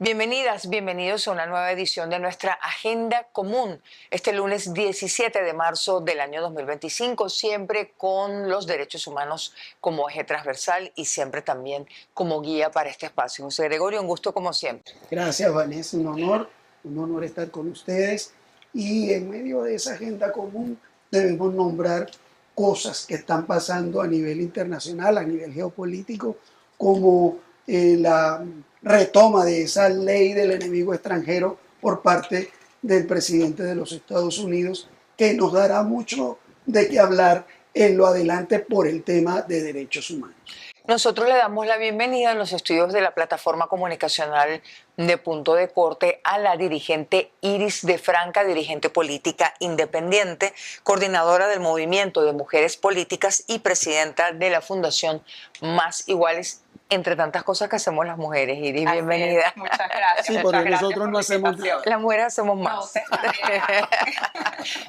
Bienvenidas, bienvenidos a una nueva edición de nuestra Agenda Común, este lunes 17 de marzo del año 2025, siempre con los derechos humanos como eje transversal y siempre también como guía para este espacio. José Gregorio, un gusto como siempre. Gracias, Vanessa, un honor estar con ustedes. Y en medio de esa agenda común debemos nombrar cosas que están pasando a nivel internacional, a nivel geopolítico, como la retoma de esa ley del enemigo extranjero por parte del presidente de los Estados Unidos, que nos dará mucho de qué hablar en lo adelante por el tema de derechos humanos. Nosotros le damos la bienvenida en los estudios de la plataforma comunicacional de Punto de Corte a la dirigente Iris de Franca, dirigente política independiente, coordinadora del Movimiento de Mujeres Políticas y presidenta de la Fundación Más Iguales, entre tantas cosas que hacemos las mujeres. Iris, Así bienvenida. es. Muchas gracias. Sí, muchas porque gracias nosotros por no la hacemos invitación. nada. Las mujeres hacemos No, más. ustedes también.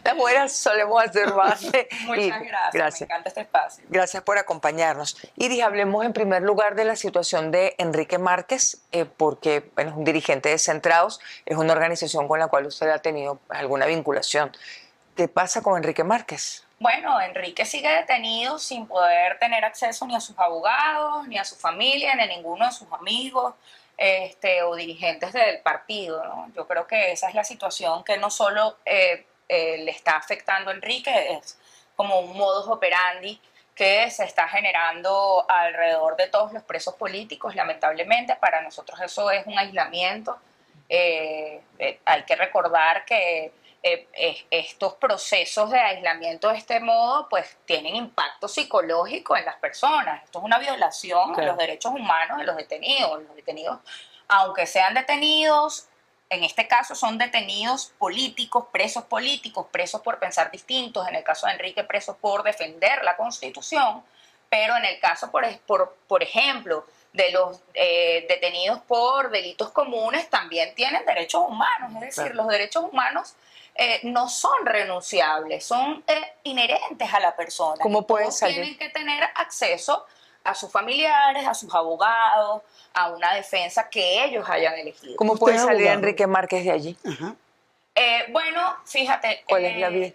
Las mujeres solemos hacer más. Muchas gracias. Me encanta este espacio. Gracias por acompañarnos. Iris, hablemos en primer lugar de la situación de Enrique Márquez, porque bueno, es un dirigente de Centrados, es una organización con la cual usted ha tenido alguna vinculación. ¿Qué pasa con Enrique Márquez? Bueno, Enrique sigue detenido sin poder tener acceso ni a sus abogados, ni a su familia, ni a ninguno de sus amigos o dirigentes del partido, ¿no? Yo creo que esa es la situación que no solo le está afectando a Enrique, es como un modus operandi que se está generando alrededor de todos los presos políticos. Lamentablemente, para nosotros eso es un aislamiento. Hay que recordar que estos procesos de aislamiento de este modo pues tienen impacto psicológico en las personas. Esto es una violación a los derechos humanos de los detenidos. Los detenidos, aunque sean detenidos, en este caso son detenidos políticos, presos por pensar distintos, en el caso de Enrique, presos por defender la Constitución, pero en el caso, por ejemplo, de los detenidos por delitos comunes también tienen derechos humanos, es decir, claro, los derechos humanos no son renunciables, son inherentes a la persona. ¿Cómo puede salir? Tienen que tener acceso a sus familiares, a sus abogados, a una defensa que ellos hayan elegido. ¿Cómo puede salir Enrique Márquez de allí? Ajá. Bueno, fíjate. ¿Cuál es la vía?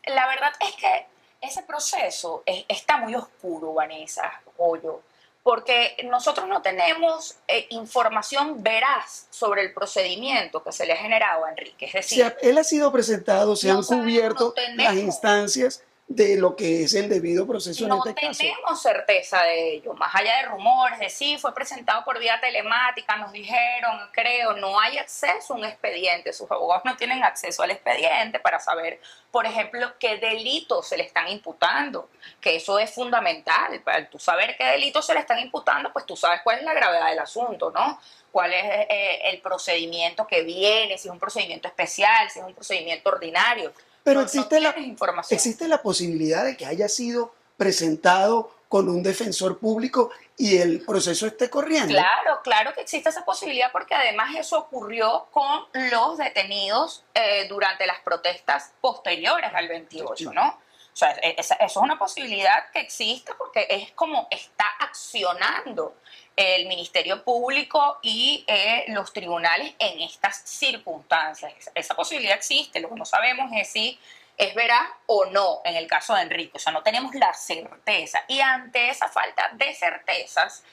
La verdad es que ese proceso está muy oscuro, Vanessa, Hoyo, porque nosotros no tenemos información veraz sobre el procedimiento que se le ha generado a Enrique. Es decir, O sea, él ha sido presentado, se han cubierto las tenemos instancias de lo que es el debido proceso en No este caso. tenemos certeza de ello, más allá de rumores, de sí, fue presentado por vía telemática, nos dijeron, creo, no hay acceso a un expediente, sus abogados no tienen acceso al expediente para saber, por ejemplo, qué delitos se le están imputando, que eso es fundamental, para tú saber qué delitos se le están imputando, pues tú sabes cuál es la gravedad del asunto, ¿no? Cuál es el procedimiento que viene, si es un procedimiento especial, si es un procedimiento ordinario. Pero no existe la posibilidad de que haya sido presentado con un defensor público y el proceso esté corriendo. Claro, claro que existe esa posibilidad porque además eso ocurrió con los detenidos durante las protestas posteriores al 28, ¿no? O sea, eso es una posibilidad que existe porque es como está accionando el Ministerio Público y los tribunales en estas circunstancias. Esa posibilidad existe, lo que no sabemos es si es veraz o no en el caso de Enrique, o sea, no tenemos la certeza. Y ante esa falta de certezas,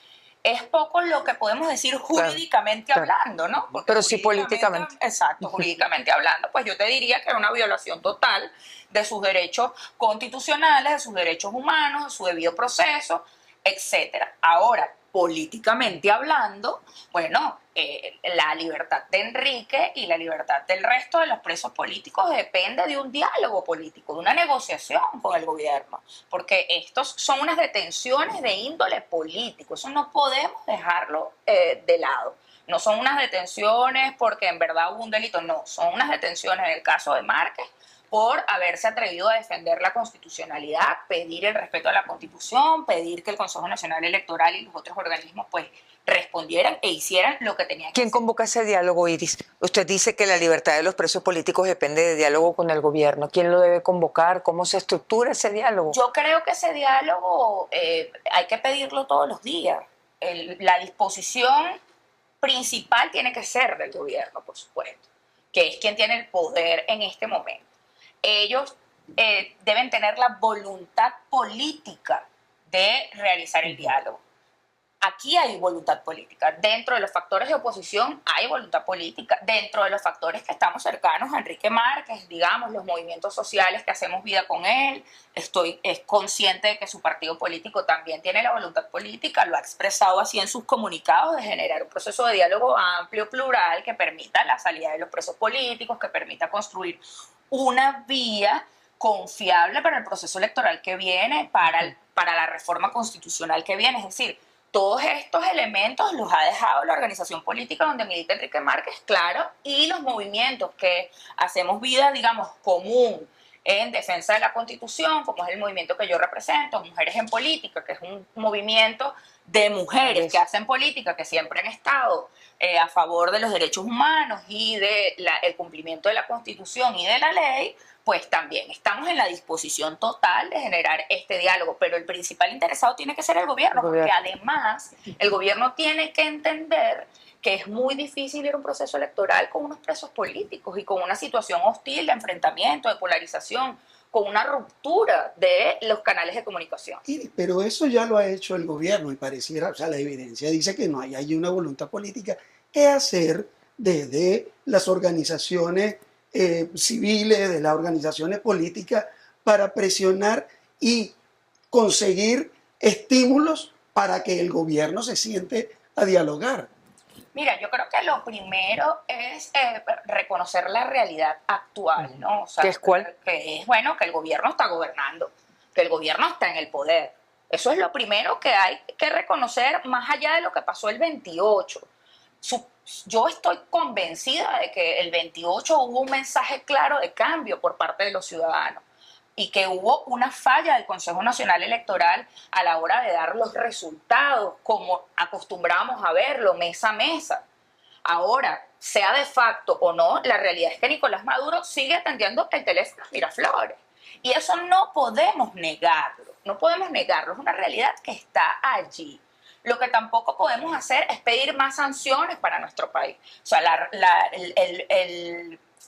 es poco lo que podemos decir jurídicamente hablando, ¿no? Porque pero sí políticamente. Exacto, jurídicamente hablando, pues yo te diría que era una violación total de sus derechos constitucionales, de sus derechos humanos, de su debido proceso, etcétera. Ahora, políticamente hablando, bueno, la libertad de Enrique y la libertad del resto de los presos políticos depende de un diálogo político, de una negociación con el gobierno, porque estos son unas detenciones de índole político, eso no podemos dejarlo de lado. No son unas detenciones porque en verdad hubo un delito, no, son unas detenciones en el caso de Márquez por haberse atrevido a defender la constitucionalidad, pedir el respeto a la Constitución, pedir que el Consejo Nacional Electoral y los otros organismos pues respondieran e hicieran lo que tenían que hacer. ¿Quién convoca ese diálogo, Iris? Usted dice que la libertad de los presos políticos depende de diálogo con el gobierno. ¿Quién lo debe convocar? ¿Cómo se estructura ese diálogo? Yo creo que ese diálogo hay que pedirlo todos los días. La disposición principal tiene que ser del gobierno, por supuesto, que es quien tiene el poder en este momento. Ellos deben tener la voluntad política de realizar el diálogo. Aquí hay voluntad política. Dentro de los factores de oposición hay voluntad política. Dentro de los factores que estamos cercanos a Enrique Márquez, digamos, los movimientos sociales que hacemos vida con él, es consciente de que su partido político también tiene la voluntad política, lo ha expresado así en sus comunicados de generar un proceso de diálogo amplio, plural, que permita la salida de los presos políticos, que permita construir una vía confiable para el proceso electoral que viene, para la reforma constitucional que viene. Es decir, todos estos elementos los ha dejado la organización política donde milita Enrique Márquez, claro, y los movimientos que hacemos vida, digamos, común en defensa de la Constitución, como es el movimiento que yo represento, Mujeres en Política, que es un movimiento de mujeres que hacen política, que siempre han estado a favor de los derechos humanos y del cumplimiento de la Constitución y de la ley, pues también estamos en la disposición total de generar este diálogo, pero el principal interesado tiene que ser el gobierno, porque además el gobierno tiene que entender que es muy difícil ir a un proceso electoral con unos presos políticos y con una situación hostil de enfrentamiento, de polarización, con una ruptura de los canales de comunicación. Pero eso ya lo ha hecho el gobierno y pareciera, o sea, la evidencia dice que no hay una voluntad política. ¿Qué hacer desde las organizaciones civiles, de las organizaciones políticas, para presionar y conseguir estímulos para que el gobierno se siente a dialogar? Mira, yo creo que lo primero es reconocer la realidad actual, ¿no? O sea, ¿Qué es cuál? Que es, bueno, que el gobierno está gobernando, que el gobierno está en el poder. Eso es lo primero que hay que reconocer, más allá de lo que pasó el 28. Yo estoy convencida de que el 28 hubo un mensaje claro de cambio por parte de los ciudadanos y que hubo una falla del Consejo Nacional Electoral a la hora de dar los resultados, como acostumbrábamos a verlo, mesa a mesa. Ahora, sea de facto o no, la realidad es que Nicolás Maduro sigue atendiendo el teléfono a Miraflores. Y eso no podemos negarlo, no podemos negarlo, es una realidad que está allí. Lo que tampoco podemos hacer es pedir más sanciones para nuestro país. O sea,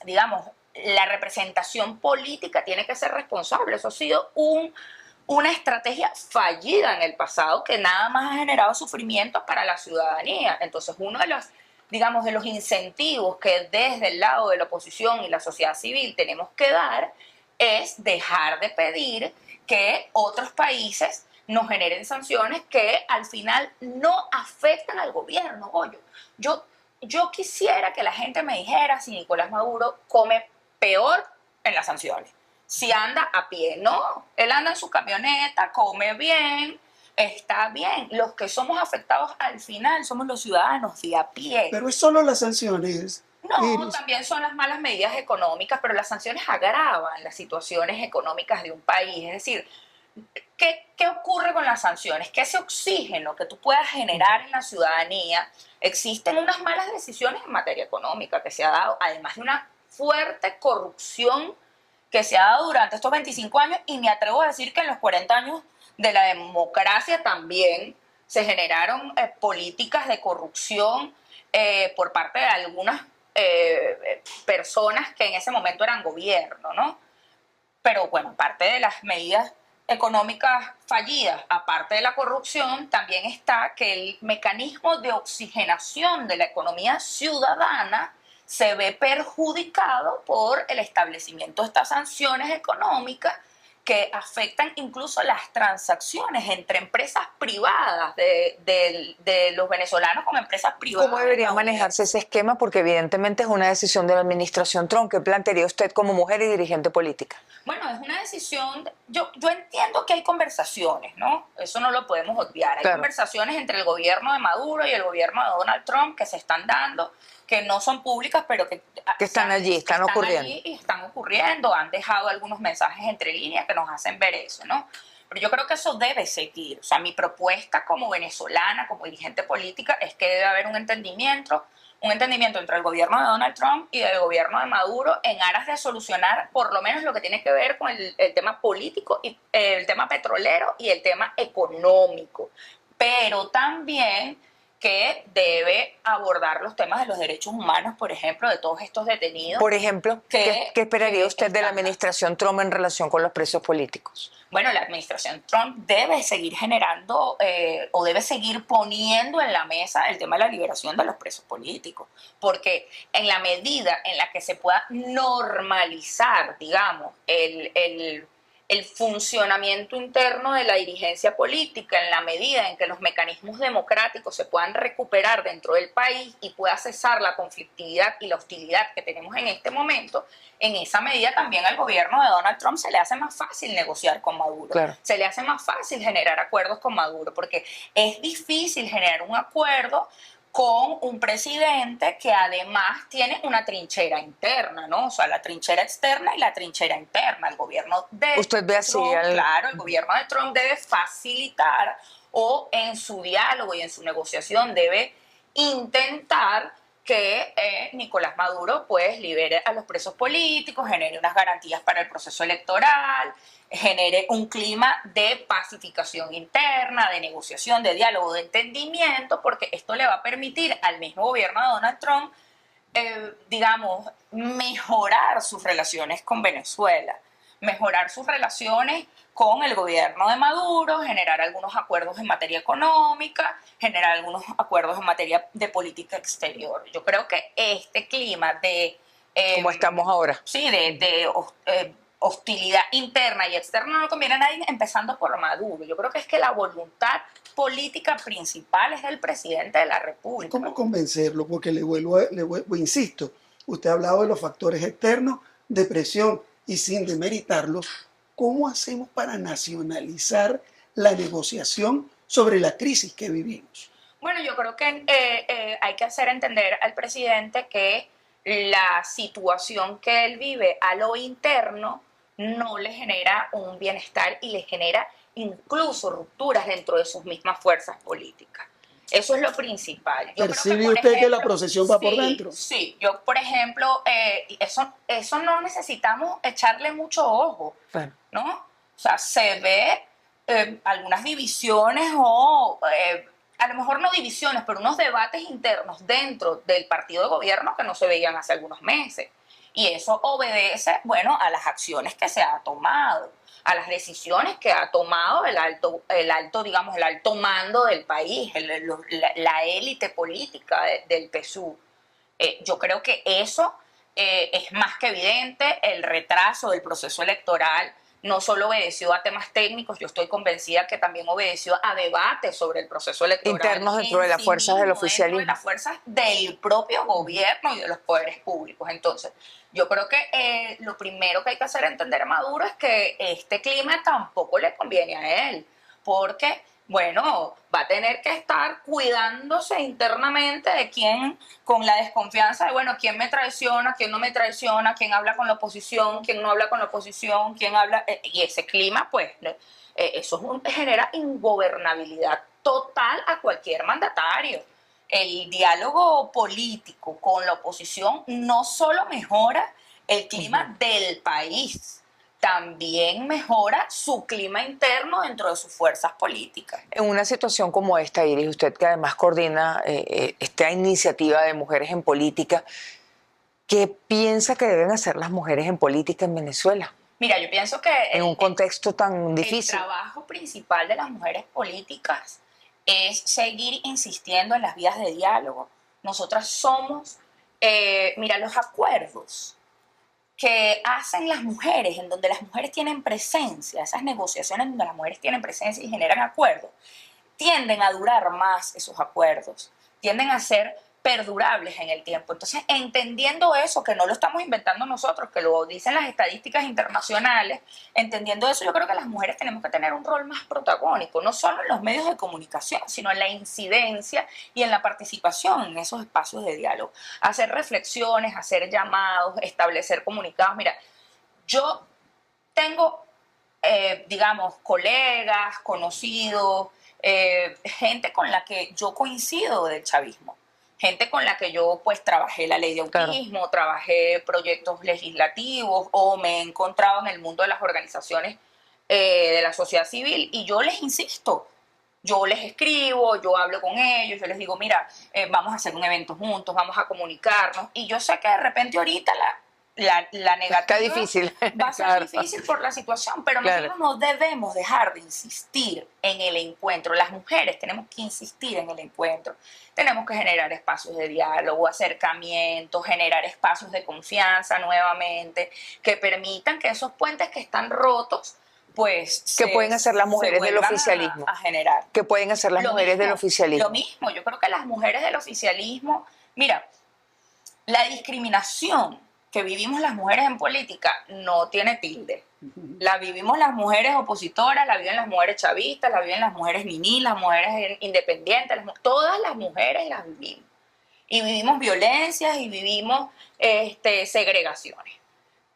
digamos, la representación política tiene que ser responsable. Eso ha sido una estrategia fallida en el pasado que nada más ha generado sufrimiento para la ciudadanía. Entonces, uno de los, digamos, de los incentivos que desde el lado de la oposición y la sociedad civil tenemos que dar es dejar de pedir que otros países nos generen sanciones que al final no afectan al gobierno. Oye, yo quisiera que la gente me dijera si Nicolás Maduro come peor en las sanciones, si anda a pie. No, él anda en su camioneta, come bien, está bien. Los que somos afectados al final somos los ciudadanos de a pie. Pero es solo las sanciones. No, Iris, también son las malas medidas económicas, pero las sanciones agravan las situaciones económicas de un país. Es decir, ¿qué ocurre con las sanciones? Que ese oxígeno que tú puedas generar en la ciudadanía, existen unas malas decisiones en materia económica que se ha dado, además de una fuerte corrupción que se ha dado durante estos 25 años, y me atrevo a decir que en los 40 años de la democracia también se generaron políticas de corrupción por parte de algunas personas que en ese momento eran gobierno, ¿no? Pero bueno, parte de las medidas económicas fallidas, aparte de la corrupción, también está que el mecanismo de oxigenación de la economía ciudadana se ve perjudicado por el establecimiento de estas sanciones económicas que afectan incluso las transacciones entre empresas privadas de los venezolanos con empresas privadas. ¿Cómo debería manejarse ese esquema? Porque evidentemente es una decisión de la administración Trump. ¿Qué plantearía usted como mujer y dirigente política? Bueno, es una decisión, yo entiendo que hay conversaciones, ¿no? Eso no lo podemos obviar. Hay conversaciones entre el gobierno de Maduro y el gobierno de Donald Trump que se están dando, que no son públicas, pero que están allí, están ocurriendo. Allí y están ocurriendo, han dejado algunos mensajes entre líneas que nos hacen ver eso, ¿no? Pero yo creo que eso debe seguir. O sea, mi propuesta como venezolana, como dirigente política, es que debe haber un entendimiento entre el gobierno de Donald Trump y el gobierno de Maduro en aras de solucionar por lo menos lo que tiene que ver con el tema político, y el tema petrolero y el tema económico. Pero también que debe abordar los temas de los derechos humanos, por ejemplo, de todos estos detenidos. Por ejemplo, ¿qué esperaría usted de la administración Trump en relación con los presos políticos? Bueno, la administración Trump debe seguir generando o debe seguir poniendo en la mesa el tema de la liberación de los presos políticos, porque en la medida en la que se pueda normalizar, digamos, el funcionamiento interno de la dirigencia política, en la medida en que los mecanismos democráticos se puedan recuperar dentro del país y pueda cesar la conflictividad y la hostilidad que tenemos en este momento, en esa medida también al gobierno de Donald Trump se le hace más fácil negociar con Maduro. Claro. Se le hace más fácil generar acuerdos con Maduro, porque es difícil generar un acuerdo con un presidente que además tiene una trinchera interna, ¿no? O sea, la trinchera externa y la trinchera interna. El gobierno de Usted ve así Trump, claro, el gobierno de Trump debe facilitar o en su diálogo y en su negociación debe intentar que Nicolás Maduro pues libere a los presos políticos, genere unas garantías para el proceso electoral, genere un clima de pacificación interna, de negociación, de diálogo, de entendimiento, porque esto le va a permitir al mismo gobierno de Donald Trump, digamos, mejorar sus relaciones con Venezuela, mejorar sus relaciones con el gobierno de Maduro, generar algunos acuerdos en materia económica, generar algunos acuerdos en materia de política exterior. Yo creo que este clima de... como estamos ahora. Sí, de hostilidad interna y externa no conviene a nadie, empezando por Maduro. Yo creo que es que la voluntad política principal es del presidente de la República. ¿Cómo convencerlo? Porque insisto, usted ha hablado de los factores externos de presión y sin demeritarlos, ¿cómo hacemos para nacionalizar la negociación sobre la crisis que vivimos? Bueno, yo creo que hay que hacer entender al presidente que la situación que él vive a lo interno no le genera un bienestar y le genera incluso rupturas dentro de sus mismas fuerzas políticas. Eso es lo principal. ¿Percibe usted que la procesión va por dentro? Sí, yo por ejemplo, eso no necesitamos echarle mucho ojo, Bueno. ¿no? O sea, se ve algunas divisiones o a lo mejor no divisiones, pero unos debates internos dentro del partido de gobierno que no se veían hace algunos meses. Y eso obedece, bueno, a las acciones que se ha tomado, a las decisiones que ha tomado el alto mando del país, la élite política del PSUV. Yo creo que eso es más que evidente. El retraso del proceso electoral no solo obedeció a temas técnicos, yo estoy convencida que también obedeció a debates sobre el proceso electoral. Internos dentro de las fuerzas del oficialismo. Dentro de las fuerzas del propio gobierno y de los poderes públicos. Entonces, yo creo que lo primero que hay que hacer entender a Maduro es que este clima tampoco le conviene a él, porque, bueno, va a tener que estar cuidándose internamente de quién, con la desconfianza de, bueno, quién me traiciona, quién no me traiciona, quién habla con la oposición, quién no habla con la oposición, quién habla... y ese clima, pues, eso genera ingobernabilidad total a cualquier mandatario. El diálogo político con la oposición no solo mejora el clima del país, también mejora su clima interno dentro de sus fuerzas políticas. En una situación como esta, Iris, usted que además coordina esta iniciativa de mujeres en política, ¿qué piensa que deben hacer las mujeres en política en Venezuela? Mira, yo pienso que en un contexto tan difícil. El trabajo principal de las mujeres políticas es seguir insistiendo en las vías de diálogo. Nosotras somos, mira, los acuerdos que hacen las mujeres, en donde las mujeres tienen presencia, esas negociaciones donde las mujeres tienen presencia y generan acuerdos, tienden a durar más esos acuerdos, tienden a ser perdurables en el tiempo. Entonces, entendiendo eso, que no lo estamos inventando nosotros, que lo dicen las estadísticas internacionales, entendiendo eso, yo creo que las mujeres tenemos que tener un rol más protagónico, no solo en los medios de comunicación, sino en la incidencia y en la participación en esos espacios de diálogo. Hacer reflexiones, hacer llamados, establecer comunicados. Mira, yo tengo, digamos, colegas, conocidos, gente con la que yo coincido del chavismo. Gente con la que yo pues trabajé la ley de autismo, claro, trabajé proyectos legislativos o me he encontrado en el mundo de las organizaciones de la sociedad civil y yo les insisto, Yo les escribo, yo hablo con ellos, yo les digo, mira, vamos a hacer un evento juntos, vamos a comunicarnos. Y yo sé que de repente ahorita la negativa Está difícil. va a ser Claro. difícil por la situación, pero Claro. nosotros no debemos dejar de insistir en el encuentro. Las mujeres tenemos que insistir en el encuentro. Tenemos que generar espacios de diálogo, acercamiento, generar espacios de confianza nuevamente, que permitan que esos puentes que están rotos, pues ¿Qué pueden hacer las mujeres del vuelvan oficialismo? a generar. ¿Qué pueden hacer las Lo mujeres del mismo, oficialismo? Lo mismo, yo creo que las mujeres del oficialismo, mira, la discriminación que vivimos las mujeres en política no tiene tilde. La vivimos las mujeres opositoras, la viven las mujeres chavistas, la viven las mujeres niní, las mujeres independientes, todas las mujeres las vivimos. Y vivimos violencias y vivimos segregaciones.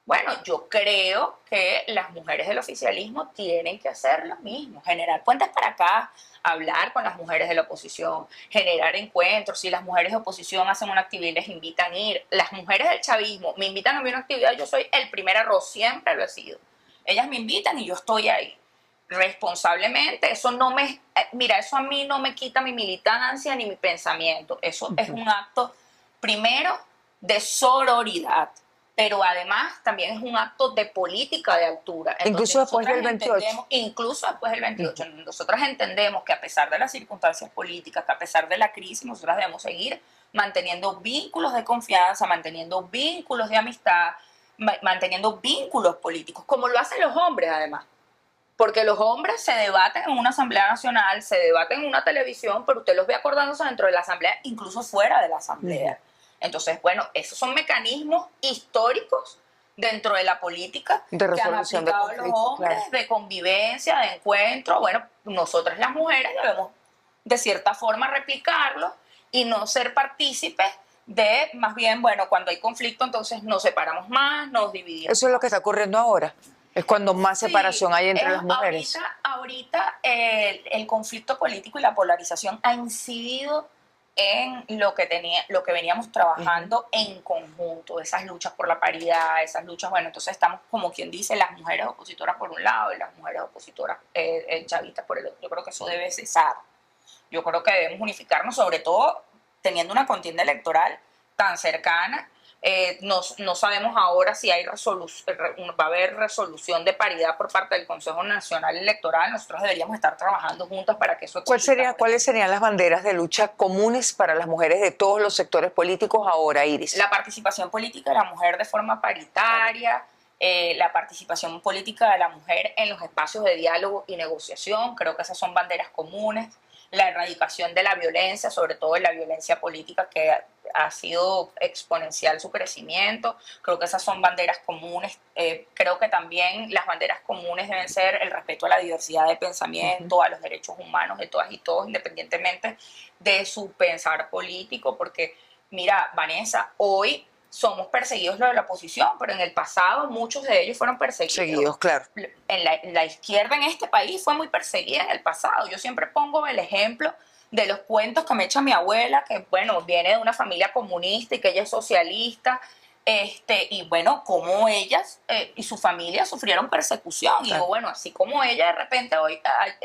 Bueno, yo creo que las mujeres del oficialismo tienen que hacer lo mismo, generar puentes para acá, hablar con las mujeres de la oposición, generar encuentros. Si las mujeres de oposición hacen una actividad y les invitan a ir, las mujeres del chavismo me invitan a mí a una actividad, yo soy el primer arroz, siempre lo he sido. Ellas me invitan y yo estoy ahí, responsablemente. Eso no me, mira, eso a mí no me quita mi militancia ni mi pensamiento. Eso es un acto, primero, de sororidad, pero además también es un acto de política de altura. Incluso después del 28. Incluso después del 28. Nosotras entendemos que a pesar de las circunstancias políticas, que a pesar de la crisis, nosotras debemos seguir manteniendo vínculos de confianza, manteniendo vínculos de amistad, manteniendo vínculos políticos, como lo hacen los hombres además. Porque los hombres se debaten en una asamblea nacional, se debaten en una televisión, pero usted los ve acordándose dentro de la asamblea, incluso fuera de la asamblea. Entonces, bueno, esos son mecanismos históricos dentro de la política de resolución que han aplicado los hombres, claro, de convivencia, de encuentro. Bueno, nosotras las mujeres debemos de cierta forma replicarlo y no ser partícipes de, más bien, bueno, cuando hay conflicto, entonces nos separamos más, nos dividimos. Eso es lo que está ocurriendo ahora. Es cuando más separación hay entre las mujeres. Ahorita el conflicto político y la polarización ha incidido en lo que veníamos trabajando en conjunto, esas luchas por la paridad, esas luchas, bueno, entonces estamos como quien dice, las mujeres opositoras por un lado y las mujeres opositoras chavistas por el otro. Yo creo que eso debe cesar. Yo creo que debemos unificarnos, sobre todo teniendo una contienda electoral tan cercana. No sabemos ahora si va a haber resolución de paridad por parte del Consejo Nacional Electoral. Nosotros deberíamos estar trabajando juntos para que eso exista. ¿Cuáles serían las banderas de lucha comunes para las mujeres de todos los sectores políticos ahora, Iris? La participación política de la mujer de forma paritaria, la participación política de la mujer en los espacios de diálogo y negociación. Creo que esas son banderas comunes. La erradicación de la violencia, sobre todo de la violencia política, que ha sido exponencial su crecimiento. Creo que esas son banderas comunes. Creo que también las banderas comunes deben ser el respeto a la diversidad de pensamiento, a los derechos humanos de todas y todos, independientemente de su pensar político, porque mira, Vanessa, hoy somos perseguidos los de la oposición, pero en el pasado muchos de ellos fueron perseguidos. Claro. La izquierda en este país fue muy perseguida en el pasado. Yo siempre pongo el ejemplo de los cuentos que me echa mi abuela, que bueno, viene de una familia comunista y que ella es socialista, y bueno, como ellas y su familia sufrieron persecución. Claro. Y digo, bueno, así como ella de repente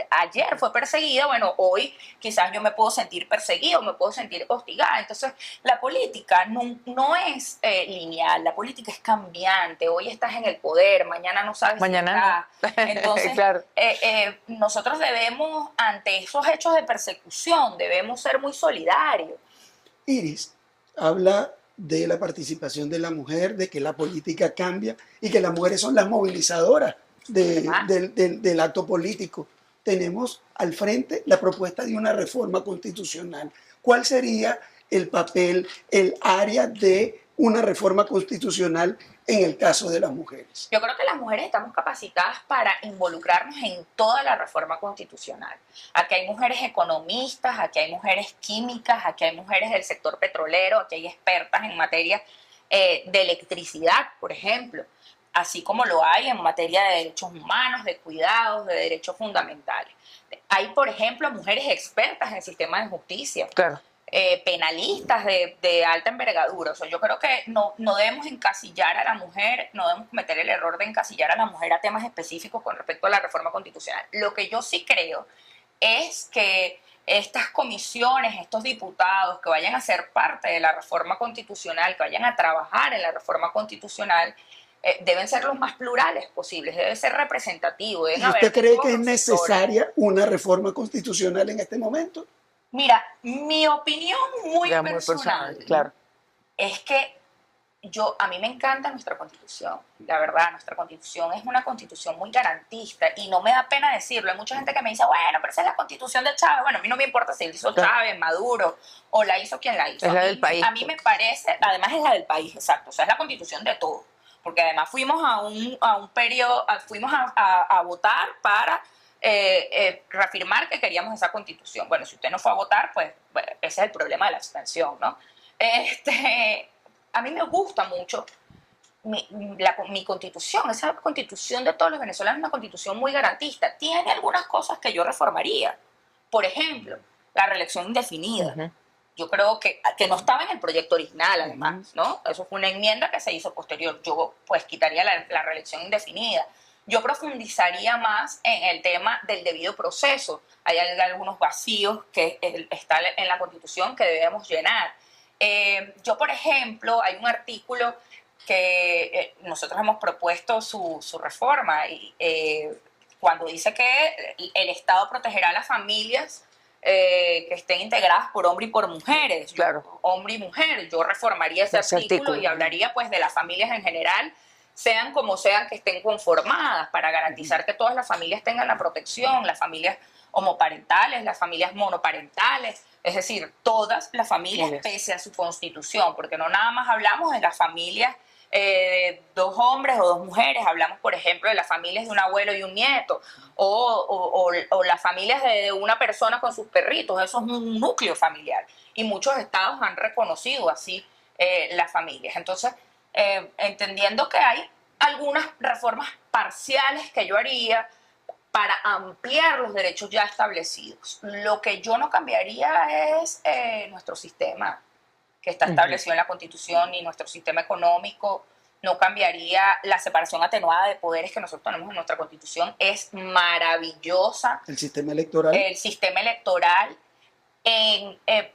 ayer fue perseguida, bueno, hoy quizás yo me puedo sentir perseguida o me puedo sentir hostigada. Entonces, la política no es lineal, la política es cambiante. Hoy estás en el poder, mañana no sabes mañana si estás. No. Entonces, claro. Nosotros debemos, ante esos hechos de persecución, debemos ser muy solidarios. Iris habla de la participación de la mujer, de que la política cambia y que las mujeres son las movilizadoras del acto político. Tenemos al frente la propuesta de una reforma constitucional. ¿Cuál sería el papel, el área de una reforma constitucional en el caso de las mujeres? Yo creo que las mujeres estamos capacitadas para involucrarnos en toda la reforma constitucional. Aquí hay mujeres economistas, aquí hay mujeres químicas, aquí hay mujeres del sector petrolero, aquí hay expertas en materia de electricidad, por ejemplo, así como lo hay en materia de derechos humanos, de cuidados, de derechos fundamentales. Hay, por ejemplo, mujeres expertas en el sistema de justicia. Claro. Penalistas de alta envergadura. O sea, yo creo que no debemos encasillar a la mujer, no debemos cometer el error de encasillar a la mujer a temas específicos con respecto a la reforma constitucional. Lo que yo sí creo es que estas comisiones, estos diputados que vayan a ser parte de la reforma constitucional, que vayan a trabajar en la reforma constitucional, deben ser los más plurales posibles, debe ser representativo. ¿Y usted cree que es necesaria una reforma constitucional en este momento? Mira, mi opinión muy personal, claro, es que a mí me encanta nuestra Constitución, la verdad. Nuestra Constitución es una Constitución muy garantista y no me da pena decirlo. Hay mucha gente que me dice, bueno, pero esa es la Constitución de Chávez. Bueno, a mí no me importa si la hizo Chávez, Maduro, o la hizo quien la hizo. Es la del país. A mí me parece, además es la del país, exacto. O sea, es la Constitución de todos. Porque además fuimos a un periodo, fuimos a votar para reafirmar que queríamos esa Constitución. Bueno, si usted no fue a votar, pues bueno, ese es el problema de la abstención, ¿no? A mí me gusta mucho mi Constitución. Esa Constitución de todos los venezolanos es una Constitución muy garantista. Tiene algunas cosas que yo reformaría. Por ejemplo, la reelección indefinida. Uh-huh. Yo creo que no estaba en el proyecto original, además, ¿no? Eso fue una enmienda que se hizo posterior. Yo, pues, quitaría la reelección indefinida. Yo profundizaría más en el tema del debido proceso. Hay algunos vacíos que están en la Constitución que debemos llenar. Yo, por ejemplo, hay un artículo que nosotros hemos propuesto su reforma y cuando dice que el Estado protegerá a las familias que estén integradas por hombres y por mujeres, claro. Hombre y mujer. Yo reformaría ese artículo y hablaría pues de las familias en general, sean como sean que estén conformadas, para garantizar que todas las familias tengan la protección, las familias homoparentales, las familias monoparentales, es decir, todas las familias pese a su constitución, porque no nada más hablamos de las familias dos hombres o dos mujeres, hablamos por ejemplo de las familias de un abuelo y un nieto, o las familias de una persona con sus perritos. Eso es un núcleo familiar y muchos estados han reconocido así las familias. Entonces, entendiendo que hay algunas reformas parciales que yo haría para ampliar los derechos ya establecidos. Lo que yo no cambiaría es nuestro sistema que está establecido en la Constitución, ni nuestro sistema económico. No cambiaría la separación atenuada de poderes que nosotros tenemos en nuestra Constitución. Es maravillosa. El sistema electoral. El sistema electoral,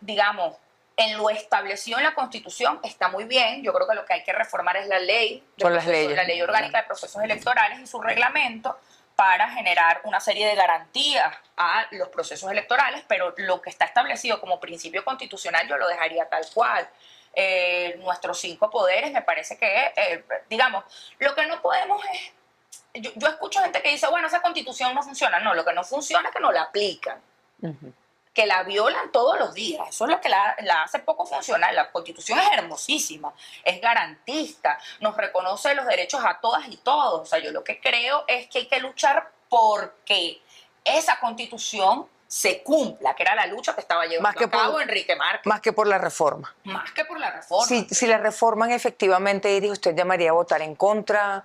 digamos, en lo establecido en la Constitución está muy bien. Yo creo que lo que hay que reformar es la ley, la ley orgánica de procesos electorales y su reglamento, para generar una serie de garantías a los procesos electorales, pero lo que está establecido como principio constitucional yo lo dejaría tal cual. Nuestros 5 poderes, me parece que, digamos, lo que no podemos es... Yo escucho gente que dice, bueno, esa Constitución no funciona. No, lo que no funciona es que no la aplican. Uh-huh. Que la violan todos los días. Eso es lo que la hace poco funcional. La Constitución es hermosísima, es garantista, nos reconoce los derechos a todas y todos. O sea, yo lo que creo es que hay que luchar porque esa Constitución se cumpla, que era la lucha que estaba llevando a cabo Enrique Márquez. Más que por la reforma. Más que por la reforma. Si la reforman efectivamente, Iris, ¿usted llamaría a votar en contra?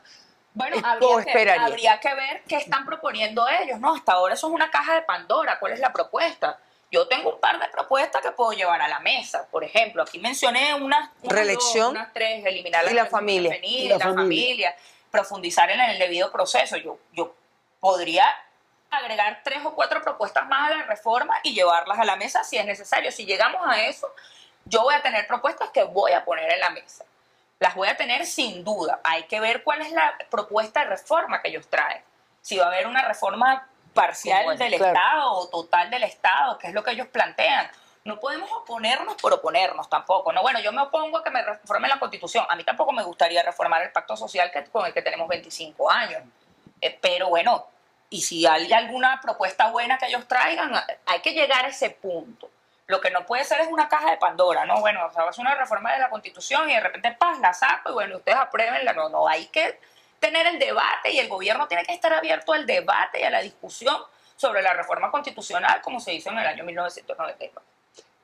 Bueno, habría que ver qué están proponiendo ellos, ¿no? Hasta ahora eso es una caja de Pandora. ¿Cuál es la propuesta? Yo tengo un par de propuestas que puedo llevar a la mesa. Por ejemplo, aquí mencioné unas reelección, unas 3, eliminar la familia. La familia, profundizar en el debido proceso. Yo podría agregar 3 o 4 propuestas más a la reforma y llevarlas a la mesa si es necesario. Si llegamos a eso, yo voy a tener propuestas que voy a poner en la mesa. Las voy a tener sin duda. Hay que ver cuál es la propuesta de reforma que ellos traen. Si va a haber una reforma parcial del Estado o total del Estado, que es lo que ellos plantean. No podemos oponernos por oponernos tampoco. No, bueno, yo me opongo a que me reformen la Constitución. A mí tampoco me gustaría reformar el pacto social con el que tenemos 25 años. Pero bueno, y si hay alguna propuesta buena que ellos traigan, hay que llegar a ese punto. Lo que no puede ser es una caja de Pandora, ¿no? Bueno, o sea, va a ser una reforma de la Constitución y de repente, la saco y bueno, ustedes apruébenla. No, hay que tener el debate y el gobierno tiene que estar abierto al debate y a la discusión sobre la reforma constitucional como se hizo en el año 1994.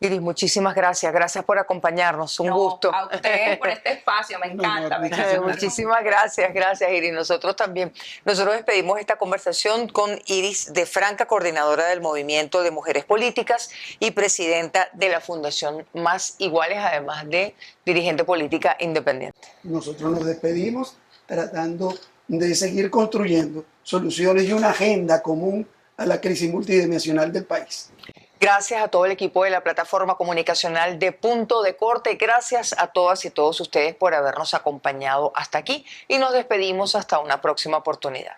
Iris, muchísimas gracias. Gracias por acompañarnos. Un gusto. A ustedes por este espacio. Me encanta. Muchísimas gracias. Gracias, Iris. Nosotros también. Nosotros despedimos esta conversación con Iris de Franca, coordinadora del Movimiento de Mujeres Políticas y presidenta de la Fundación Más Iguales, además de dirigente política independiente. Nosotros nos despedimos tratando de seguir construyendo soluciones y una agenda común a la crisis multidimensional del país. Gracias a todo el equipo de la plataforma comunicacional de Punto de Corte. Gracias a todas y todos ustedes por habernos acompañado hasta aquí y nos despedimos hasta una próxima oportunidad.